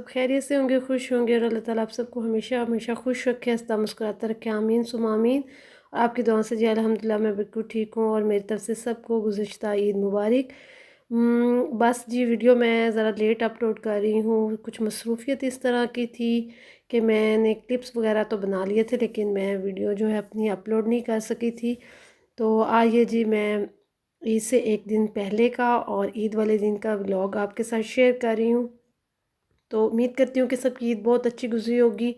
सब खैरियत से होंगे, खुश होंगे और अल्लाह ताला आप सबको हमेशा हमेशा खुश रखे, हंसता मुस्कुराता रखे। आमीन सुमा आमीन। और आपकी दुआ से जी अल्हम्दुलिल्लाह मैं बिल्कुल ठीक हूँ और मेरी तरफ से सबको गुज़िश्ता ईद मुबारक। बस जी वीडियो मैं ज़रा लेट अपलोड कर रही हूँ, कुछ मसरूफ़ियत इस तरह की थी कि मैंने क्लिप्स वगैरह तो बना लिए थे लेकिन मैं वीडियो जो है अपनी अपलोड नहीं कर सकी थी। तो आइए जी मैं ईद से एक दिन पहले का और ईद वाले दिन का व्लॉग आपके साथ शेयर कर रही हूँ। तो उम्मीद करती हूँ कि सबकी ईद बहुत अच्छी गुजरी होगी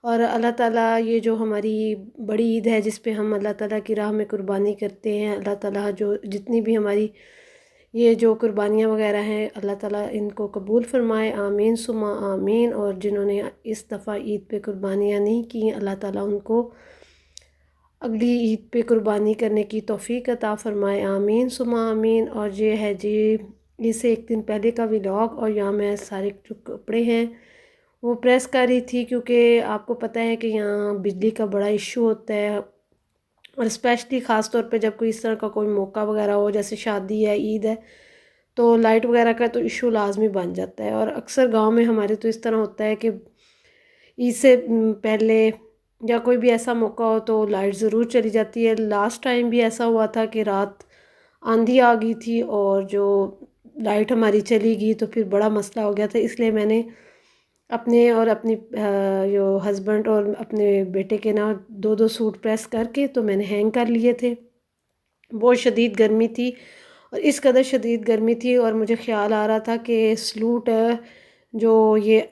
और अल्लाह ताला ये जो हमारी बड़ी ईद है जिस पे हम अल्लाह ताला की राह में कुर्बानी करते हैं, अल्लाह ताला जो जितनी भी हमारी ये जो कुर्बानियाँ वगैरह हैं अल्लाह ताला इनको कबूल फ़रमाए। आमीन सुमा आमीन। और जिन्होंने इस दफ़ा ईद पे कुर्बानियाँ नहीं की अल्लाह ताला उनको अगली ईद पे कुर्बानी करने की तौफ़ीक अता फ़रमाए। आमीन सुमा आमीन। और ये है जी इससे एक दिन पहले का व्लॉग और यहाँ मैं सारे जो कपड़े हैं वो प्रेस कर रही थी क्योंकि आपको पता है कि यहाँ बिजली का बड़ा इशू होता है और स्पेशली ख़ास तौर पे जब कोई इस तरह का कोई मौका वगैरह हो जैसे शादी है, ईद है, तो लाइट वगैरह का तो इशू लाजमी बन जाता है। और अक्सर गांव में हमारे तो इस तरह होता है कि ईद से पहले या कोई भी ऐसा मौका हो तो लाइट ज़रूर चली जाती है। लास्ट टाइम भी ऐसा हुआ था कि रात आंधी आ गई थी और जो लाइट हमारी चली गई तो फिर बड़ा मसला हो गया था। इसलिए मैंने अपने और अपनी जो हस्बैंड और अपने बेटे के ना दो दो सूट प्रेस करके तो मैंने हैंग कर लिए थे। बहुत शदीद गर्मी थी और इस कदर शदीद गर्मी थी और मुझे ख़्याल आ रहा था कि सलूट है जो ये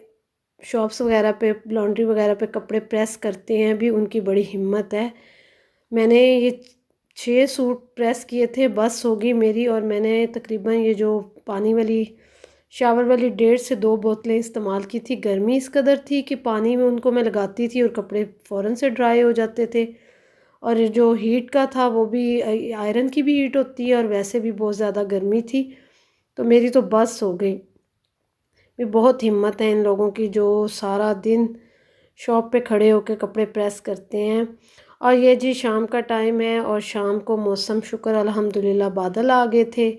शॉप्स वगैरह पे लॉन्ड्री वगैरह पे कपड़े प्रेस करते हैं भी उनकी बड़ी हिम्मत है। मैंने ये 6 सूट प्रेस किए थे, बस हो गई मेरी। और मैंने तकरीबन ये जो पानी वाली शावर वाली 1.5 से 2 बोतलें इस्तेमाल की थी। गर्मी इस कदर थी कि पानी में उनको मैं लगाती थी और कपड़े फ़ौरन से ड्राई हो जाते थे। और जो हीट का था वो भी आयरन की भी हीट होती है और वैसे भी बहुत ज़्यादा गर्मी थी तो मेरी तो बस हो गई। भी बहुत हिम्मत है इन लोगों की जो सारा दिन शॉप पे खड़े होकर कपड़े प्रेस करते हैं। और ये जी शाम का टाइम है और शाम को मौसम शुक्र अल्हम्दुलिल्लाह बादल आ गए थे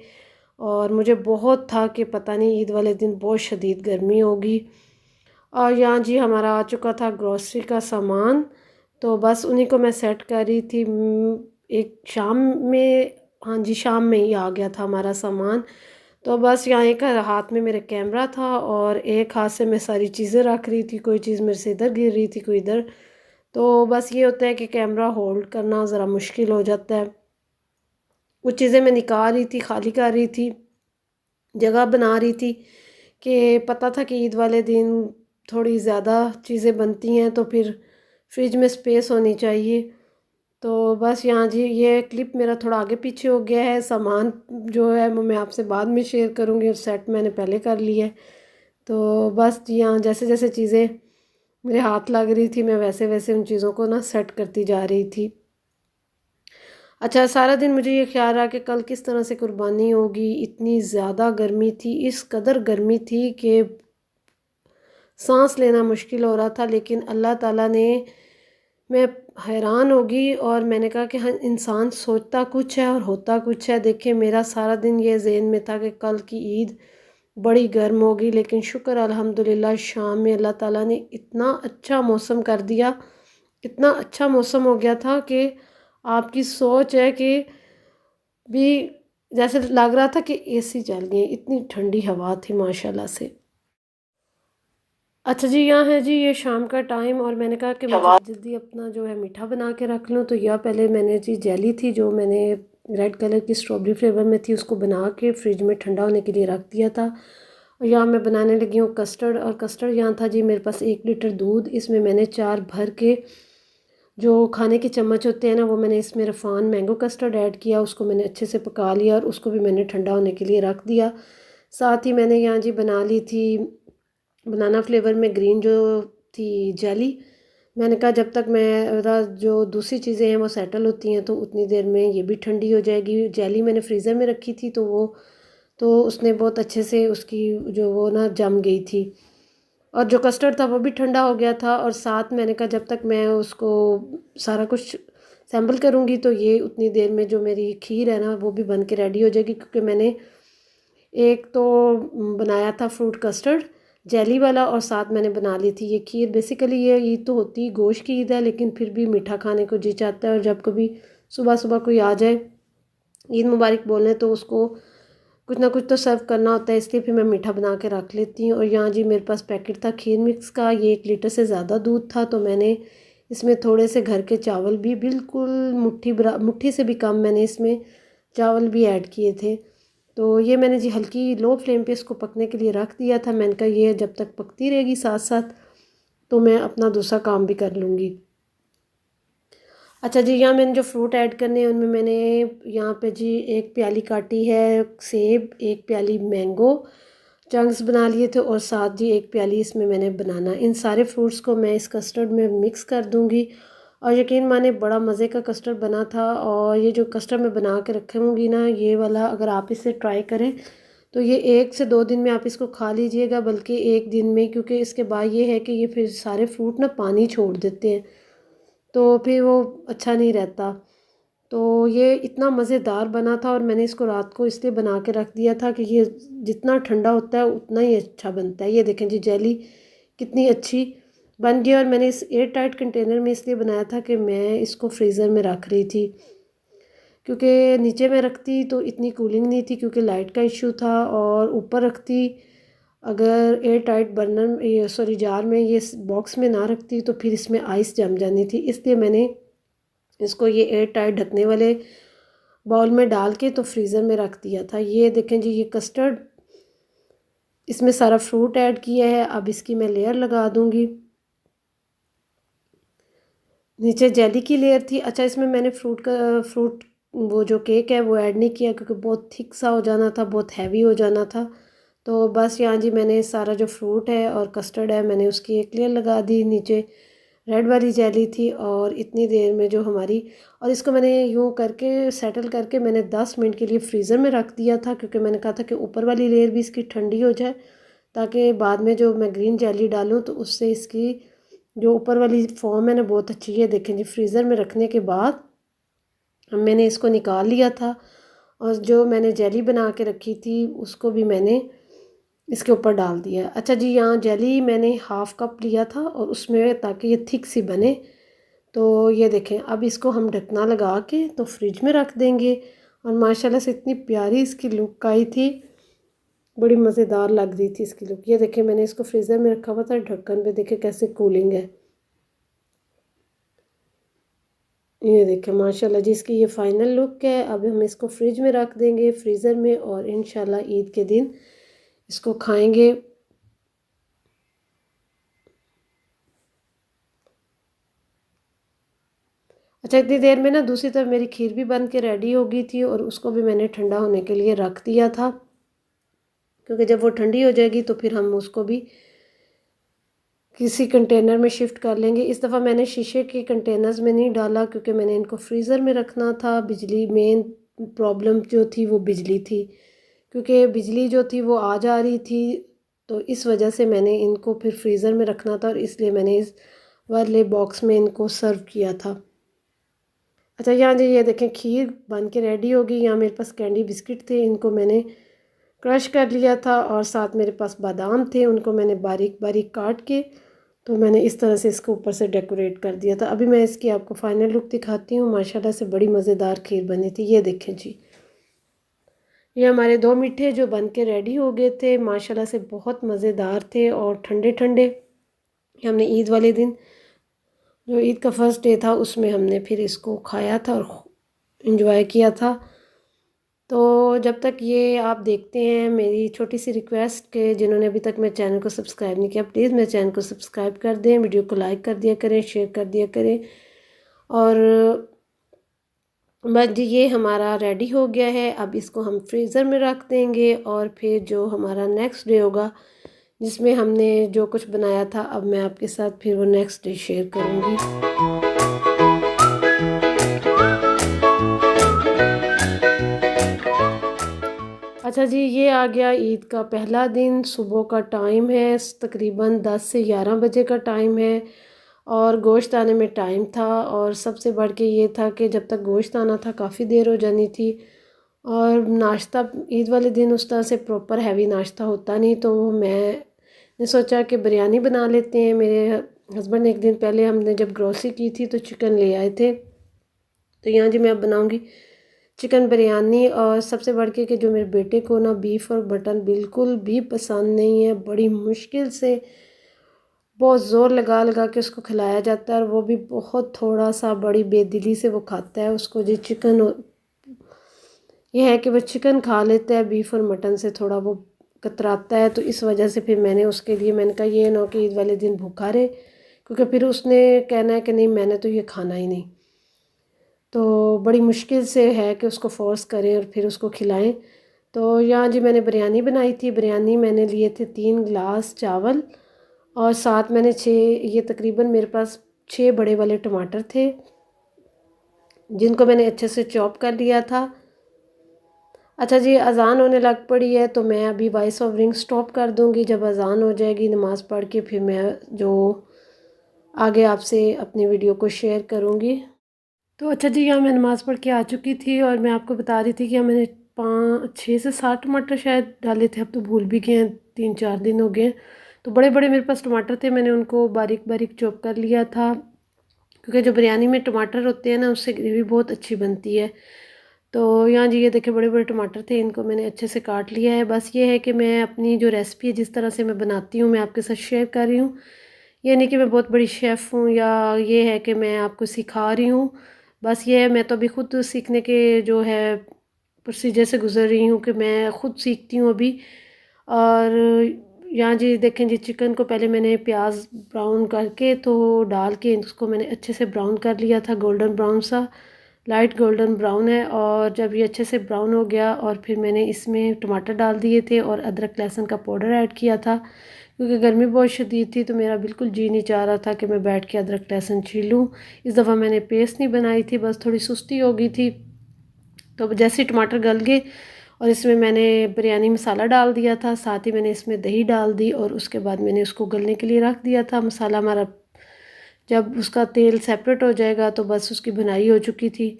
और मुझे बहुत था कि पता नहीं ईद वाले दिन बहुत शदीद गर्मी होगी। और यहाँ जी हमारा आ चुका था ग्रॉसरी का सामान तो बस उन्हीं को मैं सेट कर रही थी। एक शाम में, हाँ जी शाम में ही आ गया था हमारा सामान। तो बस यहाँ एक हाथ में मेरे कैमरा था और एक हाथ से मैं सारी चीज़ें रख रही थी, कोई चीज़ मेरे से इधर गिर रही थी कोई इधर। तो बस ये होता है कि कैमरा होल्ड करना ज़रा मुश्किल हो जाता है। कुछ चीज़ें मैं निकाल रही थी, खाली कर रही थी, जगह बना रही थी कि पता था कि ईद वाले दिन थोड़ी ज़्यादा चीज़ें बनती हैं तो फिर फ्रिज में स्पेस होनी चाहिए। तो बस यहाँ जी ये क्लिप मेरा थोड़ा आगे पीछे हो गया है। सामान जो है वो मैं आपसे बाद में शेयर करूँगी और सेट मैंने पहले कर लिया है। तो बस जी हाँ जैसे जैसे चीज़ें मेरे हाथ लग रही थी मैं वैसे वैसे उन चीज़ों को ना सेट करती जा रही थी। अच्छा सारा दिन मुझे ये ख्याल रहा कि कल किस तरह से कुर्बानी होगी। इतनी ज़्यादा गर्मी थी, इस कदर गर्मी थी कि सांस लेना मुश्किल हो रहा था। लेकिन अल्लाह ताला ने, मैं हैरान होगी और मैंने कहा कि हाँ इंसान सोचता कुछ है और होता कुछ है। देखिए मेरा सारा दिन ये ज़हन में था कि कल की ईद बड़ी गर्म होगी लेकिन शुक्र अल्हम्दुलिल्लाह शाम में अल्लाह ताला ने इतना अच्छा मौसम कर दिया, इतना अच्छा मौसम हो गया था कि आपकी सोच है कि भी जैसे लग रहा था कि एसी चल गई, इतनी ठंडी हवा थी माशाल्लाह से। अच्छा जी यहाँ है जी ये शाम का टाइम और मैंने कहा कि मैं जल्दी जल्दी अपना जो है मीठा बना के रख लूँ। तो यह पहले मैंने जी जेली थी जो मैंने रेड कलर की स्ट्रॉबेरी फ्लेवर में थी उसको बना के फ्रिज में ठंडा होने के लिए रख दिया था। और यहाँ मैं बनाने लगी हूँ कस्टर्ड। और कस्टर्ड यहाँ था जी मेरे पास 1 लीटर दूध, इसमें मैंने 4 भर के जो खाने के चम्मच होते हैं ना वो मैंने इसमें रफ़ान मैंगो कस्टर्ड ऐड किया, उसको मैंने अच्छे से पका लिया और उसको भी मैंने ठंडा होने के लिए रख दिया। साथ ही मैंने यहाँ जी बना ली थी बनाना फ्लेवर में ग्रीन जो थी जेली। मैंने कहा जब तक मेरा जो दूसरी चीज़ें हैं वो सेटल होती हैं तो उतनी देर में ये भी ठंडी हो जाएगी। जेली मैंने फ्रीज़र में रखी थी तो उसने बहुत अच्छे से उसकी जो वो ना जम गई थी और जो कस्टर्ड था वो भी ठंडा हो गया था। और साथ मैंने कहा जब तक मैं उसको सारा कुछ सैम्पल करूँगी तो ये उतनी देर में जो मेरी खीर है ना वो भी बन के रेडी हो जाएगी। क्योंकि मैंने एक तो बनाया था फ्रूट कस्टर्ड जेली वाला, और साथ मैंने बना ली थी ये खीर। बेसिकली ये ईद तो होती ही गोश्त की ईद है, लेकिन फिर भी मीठा खाने को जी चाहता है, और जब कभी सुबह सुबह कोई आ जाए ईद मुबारक बोलने तो उसको कुछ ना कुछ तो सर्व करना होता है, इसलिए फिर मैं मीठा बना के रख लेती हूँ। और यहाँ जी मेरे पास पैकेट था खीर मिक्स का, ये 1 लीटर से ज़्यादा दूध था, तो मैंने इसमें थोड़े से घर के चावल भी, बिल्कुल मुट्ठी से भी कम मैंने इसमें चावल भी ऐड किए थे। तो ये मैंने जी हल्की लो फ्लेम पे इसको पकने के लिए रख दिया था। मैंने कहा ये जब तक पकती रहेगी साथ साथ तो मैं अपना दूसरा काम भी कर लूँगी। अच्छा जी, यहाँ मैंने जो फ्रूट ऐड करने हैं उनमें मैंने यहाँ पे जी 1 प्याली काटी है सेब, 1 प्याली मैंगो चंक्स बना लिए थे, और साथ जी 1 प्याली इसमें मैंने बनाना। इन सारे फ्रूट्स को मैं इस कस्टर्ड में मिक्स कर दूँगी, और यकीन माने बड़ा मज़े का कस्टर्ड बना था। और ये जो कस्टर्ड मैं बना के रखूँगी ना, ये वाला अगर आप इसे ट्राई करें तो ये 1 से 2 दिन में आप इसको खा लीजिएगा, बल्कि 1 दिन में, क्योंकि इसके बाद ये है कि ये फिर सारे फ्रूट ना पानी छोड़ देते हैं, तो फिर वो अच्छा नहीं रहता। तो ये इतना मज़ेदार बना था, और मैंने इसको रात को इसलिए बना के रख दिया था कि ये जितना ठंडा होता है उतना ही अच्छा बनता है। ये देखें जी जेली कितनी अच्छी बन गई, और मैंने इस एयर टाइट कंटेनर में इसलिए बनाया था कि मैं इसको फ्रीज़र में रख रही थी, क्योंकि नीचे में रखती तो इतनी कूलिंग नहीं थी क्योंकि लाइट का इशू था, और ऊपर रखती अगर एयर टाइट बर्नर ये सॉरी जार में, ये बॉक्स में ना रखती तो फिर इसमें आइस जम जानी थी। इसलिए मैंने इसको ये एयर टाइट ढकने वाले बाउल में डाल के तो फ्रीज़र में रख दिया था। ये देखें जी ये कस्टर्ड, इसमें सारा फ्रूट ऐड किया है। अब इसकी मैं लेयर लगा दूंगी। नीचे जेली की लेयर थी। अच्छा, इसमें मैंने फ्रूट वो जो केक है वो ऐड नहीं किया क्योंकि बहुत थिक सा हो जाना था, बहुत हैवी हो जाना था। तो बस यहाँ जी मैंने सारा जो फ्रूट है और कस्टर्ड है मैंने उसकी एक लेयर लगा दी। नीचे रेड वाली जेली थी, और इतनी देर में जो हमारी, और इसको मैंने यूँ करके सेटल करके मैंने 10 मिनट के लिए फ्रीज़र में रख दिया था, क्योंकि मैंने कहा था कि ऊपर वाली लेयर भी इसकी ठंडी हो जाए, ताकि बाद में जो मैं ग्रीन जेली डालूँ तो उससे इसकी जो ऊपर वाली फॉर्म है ना बहुत अच्छी है। देखें जी फ्रीज़र में रखने के बाद मैंने इसको निकाल लिया था, और जो मैंने जेली बना के रखी थी उसको भी मैंने इसके ऊपर डाल दिया। अच्छा जी, यहाँ जेली मैंने हाफ़ कप लिया था और उसमें, ताकि ये थिक सी बने। तो ये देखें, अब इसको हम ढकना लगा के तो फ्रिज में रख देंगे। और माशाल्लाह से इतनी प्यारी इसकी लुक आई थी, बड़ी मज़ेदार लग रही थी इसकी लुक। ये देखें मैंने इसको फ्रीज़र में रखा हुआ था, ढक्कन पे देखें कैसे कूलिंग है। ये देखें माशाल्लाह जी इसकी ये फ़ाइनल लुक है। अब हम इसको फ्रिज में रख देंगे फ्रीज़र में, और इंशाल्लाह ईद के दिन इसको खाएंगे। अच्छा, इतनी देर में ना दूसरी तरफ मेरी खीर भी बन के रेडी हो गई थी, और उसको भी मैंने ठंडा होने के लिए रख दिया था, क्योंकि जब वो ठंडी हो जाएगी तो फिर हम उसको भी किसी कंटेनर में शिफ्ट कर लेंगे। इस दफ़ा मैंने शीशे के कंटेनर्स में नहीं डाला, क्योंकि मैंने इनको फ्रीज़र में रखना था। बिजली मेन प्रॉब्लम जो थी वो बिजली थी, क्योंकि बिजली जो थी वो आ जा रही थी, तो इस वजह से मैंने इनको फिर फ्रीज़र में रखना था, और इसलिए मैंने इस वाले बॉक्स में इनको सर्व किया था। अच्छा, यहाँ जी ये देखें खीर बन के रेडी हो गई। यहाँ मेरे पास कैंडी बिस्किट थे, इनको मैंने क्रश कर लिया था, और साथ मेरे पास बादाम थे, उनको मैंने बारीक बारीक काट के तो मैंने इस तरह से इसको ऊपर से डेकोरेट कर दिया था। अभी मैं इसकी आपको फाइनल लुक दिखाती हूँ। माशाल्लाह से बड़ी मज़ेदार खीर बनी थी। ये देखें जी, ये हमारे 2 मीठे जो बन के रेडी हो गए थे, माशाल्लाह से बहुत मज़ेदार थे और ठंडे ठंडे। हमने ईद वाले दिन, जो ईद का फर्स्ट डे था, उसमें हमने फिर इसको खाया था और इन्जॉय किया था। तो जब तक ये आप देखते हैं, मेरी छोटी सी रिक्वेस्ट के जिन्होंने अभी तक मेरे चैनल को सब्सक्राइब नहीं किया, प्लीज़ मेरे चैनल को सब्सक्राइब कर दें, वीडियो को लाइक कर दिया करें, शेयर कर दिया करें। और बस जी ये हमारा रेडी हो गया है। अब इसको हम फ्रीज़र में रख देंगे, और फिर जो हमारा नेक्स्ट डे होगा जिसमें हमने जो कुछ बनाया था, अब मैं आपके साथ फिर वो नेक्स्ट डे शेयर करूँगी। अच्छा जी, ये आ गया ईद का पहला दिन। सुबह का टाइम है, तकरीबन 10 से 11 बजे का टाइम है, और गोश्त आने में टाइम था। और सबसे बढ़ के ये था कि जब तक गोश्त आना था काफ़ी देर हो जानी थी, और नाश्ता ईद वाले दिन उस तरह से प्रॉपर हैवी नाश्ता होता नहीं, तो मैं ने सोचा कि बिरयानी बना लेते हैं। मेरे हस्बैंड ने एक दिन पहले हमने जब ग्रोसरी की थी तो चिकन ले आए थे। तो यहाँ जी मैं अब बनाऊँगी चिकन बिरयानी। और सबसे बढ़ के जो मेरे बेटे को ना बीफ और मटन बिल्कुल भी पसंद नहीं है, बड़ी मुश्किल से बहुत ज़ोर लगा लगा के उसको खिलाया जाता है और वो भी बहुत थोड़ा सा, बड़ी बेदिली से वो खाता है। उसको जी चिकन, ये है कि वो चिकन खा लेता है, बीफ और मटन से थोड़ा वो कतराता है। तो इस वजह से फिर मैंने उसके लिए मैंने कहा ये ना कि ईद वाले दिन भूखा रहे, क्योंकि फिर उसने कहना है कि नहीं मैंने तो ये खाना ही नहीं। तो बड़ी मुश्किल से है कि उसको फोर्स करें और फिर उसको खिलाएं। तो यहाँ जी मैंने बिरयानी बनाई थी। बिरयानी मैंने लिए थे 3 गिलास चावल और साथ मैंने 6, ये तकरीबन मेरे पास 6 बड़े वाले टमाटर थे जिनको मैंने अच्छे से चॉप कर लिया था। अच्छा जी, अज़ान होने लग पड़ी है तो मैं अभी वॉइस ओवरिंग स्टॉप कर दूँगी। जब अज़ान हो जाएगी नमाज़ पढ़ के फिर मैं जो आगे आपसे अपनी वीडियो को शेयर करूँगी। तो अच्छा जी, यहाँ मैं नमाज़ पढ़ के आ चुकी थी और मैं आपको बता रही थी कि मैंने 6 से 7 टमाटर शायद डाले थे, अब तो भूल भी गए हैं, 3-4 दिन हो गए हैं। तो बड़े बड़े मेरे पास टमाटर थे, मैंने उनको बारीक बारीक चॉप कर लिया था, क्योंकि जो बिरयानी में टमाटर होते हैं ना उससे ग्रेवी बहुत अच्छी बनती है। तो यहाँ जी ये देखिए बड़े बड़े टमाटर थे, इनको मैंने अच्छे से काट लिया है। बस ये है कि मैं अपनी जो रेसिपी है जिस तरह से मैं बनाती हूँ मैं आपके साथ शेयर कर रही हूँ। ये नहीं कि मैं बहुत बड़ी शेफ़ हूँ या ये है कि मैं आपको सिखा रही हूँ। बस ये है, मैं तो अभी ख़ुद सीखने के जो है प्रोसीजर से गुज़र रही हूँ कि मैं ख़ुद सीखती हूँ अभी। और यहाँ जी देखें जी, चिकन को पहले मैंने प्याज ब्राउन करके तो डाल के उसको मैंने अच्छे से ब्राउन कर लिया था, गोल्डन ब्राउन सा, लाइट गोल्डन ब्राउन है। और जब ये अच्छे से ब्राउन हो गया और फिर मैंने इसमें टमाटर डाल दिए थे और अदरक लहसुन का पाउडर ऐड किया था, क्योंकि गर्मी बहुत शदीद थी तो मेरा बिल्कुल जी नहीं चाह रहा था कि मैं बैठ के अदरक लहसुन छीलूँ। इस दफ़ा मैंने पेस्ट नहीं बनाई थी, बस थोड़ी सुस्ती हो गई थी। तो जैसे ही टमाटर गल गए और इसमें मैंने बिरयानी मसाला डाल दिया था, साथ ही मैंने इसमें दही डाल दी और उसके बाद मैंने उसको गलने के लिए रख दिया था। मसाला हमारा जब उसका तेल सेपरेट हो जाएगा तो बस उसकी बुनाई हो चुकी थी,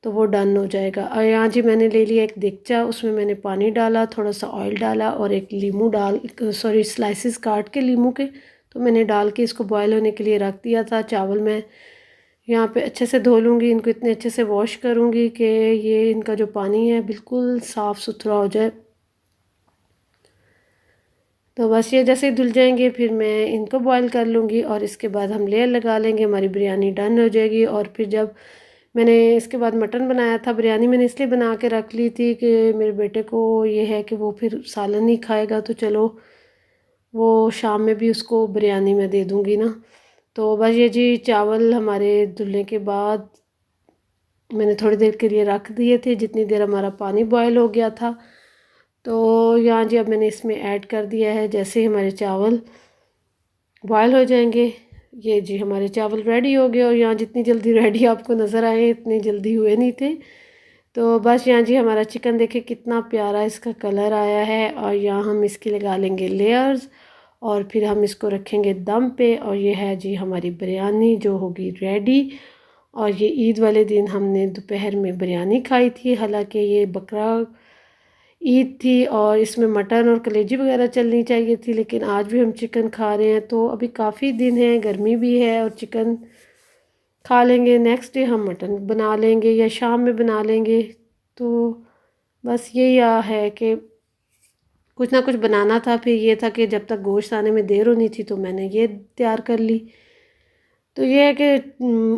तो वो डन हो जाएगा। और यहाँ जी मैंने ले लिया एक देगचा, उसमें मैंने पानी डाला, थोड़ा सा ऑयल डाला और एक लीमू स्लाइसिस काट के लीमू के तो मैंने डाल के इसको बॉयल होने के लिए रख दिया था। चावल मैं यहाँ पे अच्छे से धो लूँगी, इनको इतने अच्छे से वॉश करूँगी कि ये इनका जो पानी है बिल्कुल साफ़ सुथरा हो जाए। तो बस ये जैसे ही धुल जाएंगे फिर मैं इनको बॉईल कर लूँगी और इसके बाद हम लेयर लगा लेंगे, हमारी बिरयानी डन हो जाएगी। और फिर जब मैंने इसके बाद मटन बनाया था, बिरयानी मैंने इसलिए बना के रख ली थी कि मेरे बेटे को ये है कि वो फिर सालन नहीं खाएगा, तो चलो वो शाम में भी उसको बिरयानी में दे दूँगी ना। तो बस ये जी चावल हमारे धुलने के बाद मैंने थोड़ी देर के लिए रख दिए थे, जितनी देर हमारा पानी बॉयल हो गया था। तो यहाँ जी अब मैंने इसमें ऐड कर दिया है। जैसे ही हमारे चावल बॉयल हो जाएंगे, ये जी हमारे चावल रेडी हो गए। और यहाँ जितनी जल्दी रेडी आपको नज़र आए इतनी जल्दी हुए नहीं थे। तो बस यहाँ जी हमारा चिकन देखे कितना प्यारा इसका कलर आया है। और यहाँ हम इसकी लगा लेंगे लेयर्स और फिर हम इसको रखेंगे दम पे। और ये है जी हमारी बिरयानी जो होगी रेडी। और ये ईद वाले दिन हमने दोपहर में बिरयानी खाई थी, हालांकि ये बकरा ईद थी और इसमें मटन और कलेजी वगैरह चलनी चाहिए थी, लेकिन आज भी हम चिकन खा रहे हैं। तो अभी काफ़ी दिन है, गर्मी भी है और चिकन खा लेंगे, नेक्स्ट डे हम मटन बना लेंगे या शाम में बना लेंगे। तो बस यही है कि कुछ ना कुछ बनाना था। फिर ये था कि जब तक गोश्त आने में देर होनी थी तो मैंने ये तैयार कर ली। तो ये है कि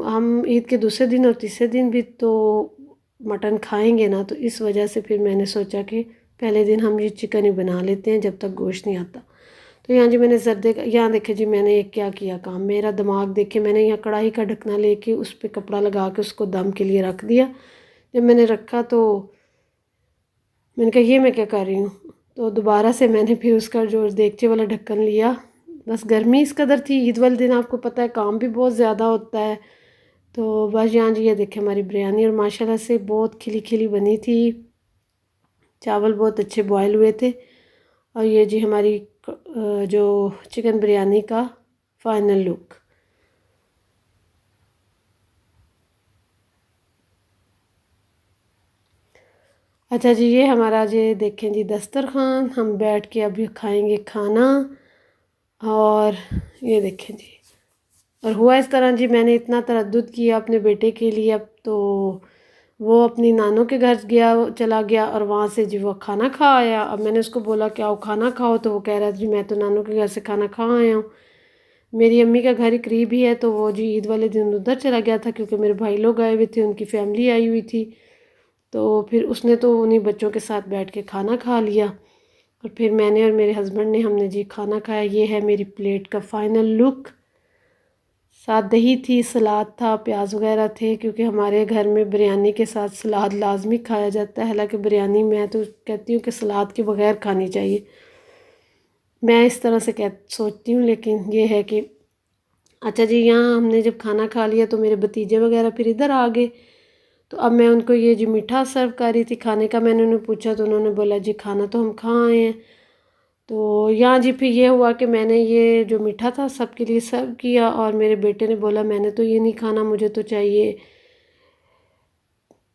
हम ईद के दूसरे दिन और तीसरे दिन भी तो मटन खाएंगे ना, तो इस वजह से फिर मैंने सोचा कि पहले दिन हम ये चिकन ही बना लेते हैं जब तक गोश्त नहीं आता। तो यहाँ जी मैंने जर्दे का, यहाँ देखे जी मैंने एक क्या किया काम, मेरा दिमाग देखे, मैंने यहाँ कढ़ाई का ढकना लेके उस पर कपड़ा लगा के उसको दम के लिए रख दिया। जब मैंने रखा तो मैंने कहा ये मैं क्या कर रही हूँ, तो दोबारा से मैंने फिर उसका जो देगचे वाला ढक्कन लिया। बस गर्मी इस कदर थी, ईद वाले दिन आपको पता है काम भी बहुत ज़्यादा होता है। तो बस यहाँ जी ये देखें हमारी बिरयानी और माशाल्लाह से बहुत खिली खिली बनी थी, चावल बहुत अच्छे बॉयल हुए थे। और ये जी हमारी जो चिकन बिरयानी का फाइनल लुक। अच्छा जी, ये हमारा जी देखें जी दस्तरखान, हम बैठ के अभी खाएंगे खाना। और ये देखें जी, और हुआ इस तरह जी, मैंने इतना तरद्दुद किया अपने बेटे के लिए। अब तो वो अपनी नानों के घर चला गया और वहाँ से जी वो खाना खा आया। अब मैंने उसको बोला कि आओ खाना खाओ, तो वो कह रहा जी मैं तो नानों के घर से खाना खा आया हूँ। मेरी अम्मी का घर ही करीब ही है, तो वो जी ईद वाले दिन उधर चला गया था क्योंकि मेरे भाई लोग आए हुए थे, उनकी फैमिली आई हुई थी। तो फिर उसने तो उन्हीं बच्चों के साथ बैठ के खाना खा लिया और फिर मैंने और मेरे हस्बैंड ने हमने जी खाना खाया। ये है मेरी प्लेट का फाइनल लुक। साथ दही थी, सलाद था, प्याज वगैरह थे, क्योंकि हमारे घर में बिरयानी के साथ सलाद लाजमी खाया जाता है। हालांकि बिरयानी मैं तो कहती हूँ कि सलाद के बगैर खानी चाहिए, मैं इस तरह से सोचती हूँ। लेकिन ये है कि अच्छा जी, यहाँ हमने जब खाना खा लिया तो मेरे भतीजे वगैरह फिर इधर आ गए। तो अब मैं उनको ये जो मीठा सर्व कर रही थी खाने का, मैंने उन्हें पूछा तो उन्होंने बोला जी खाना तो हम खा आए हैं। तो यहाँ जी फिर ये हुआ कि मैंने ये जो मीठा था सबके लिए सर्व किया और मेरे बेटे ने बोला मैंने तो ये नहीं खाना, मुझे तो चाहिए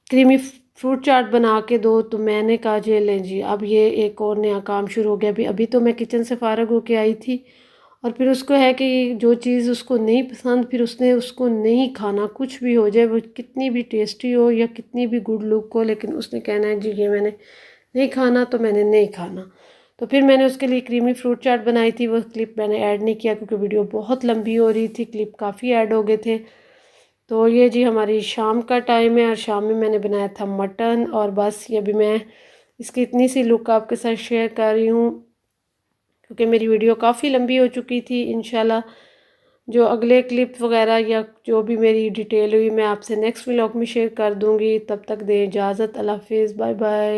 क्रीमी फ्रूट चाट बना के दो। तो मैंने कहा जी लें जी, अब ये एक और नया काम शुरू हो गया। अभी अभी तो मैं किचन से फ़ारग होके आई थी और फिर उसको है कि जो चीज़ उसको नहीं पसंद फिर उसने उसको नहीं खाना, कुछ भी हो जाए, वो कितनी भी टेस्टी हो या कितनी भी गुड लुक हो, लेकिन उसने कहना है जी ये मैंने नहीं खाना, तो मैंने नहीं खाना। तो फिर मैंने उसके लिए क्रीमी फ्रूट चाट बनाई थी, वो क्लिप मैंने ऐड नहीं किया क्योंकि वीडियो बहुत लंबी हो रही थी, क्लिप काफ़ी ऐड हो गए थे। तो ये जी हमारी शाम का टाइम है और शाम में मैंने बनाया था मटन, और बस ये भी मैं इसकी इतनी सी लुक आपके साथ शेयर कर रही हूँ क्योंकि मेरी वीडियो काफ़ी लंबी हो चुकी थी। इंशाल्लाह जो अगले क्लिप वगैरह या जो भी मेरी डिटेल हुई मैं आपसे नेक्स्ट व्लॉग में शेयर कर दूँगी। तब तक दें इजाज़त, अल्लाह हाफिज़, बाय बाय।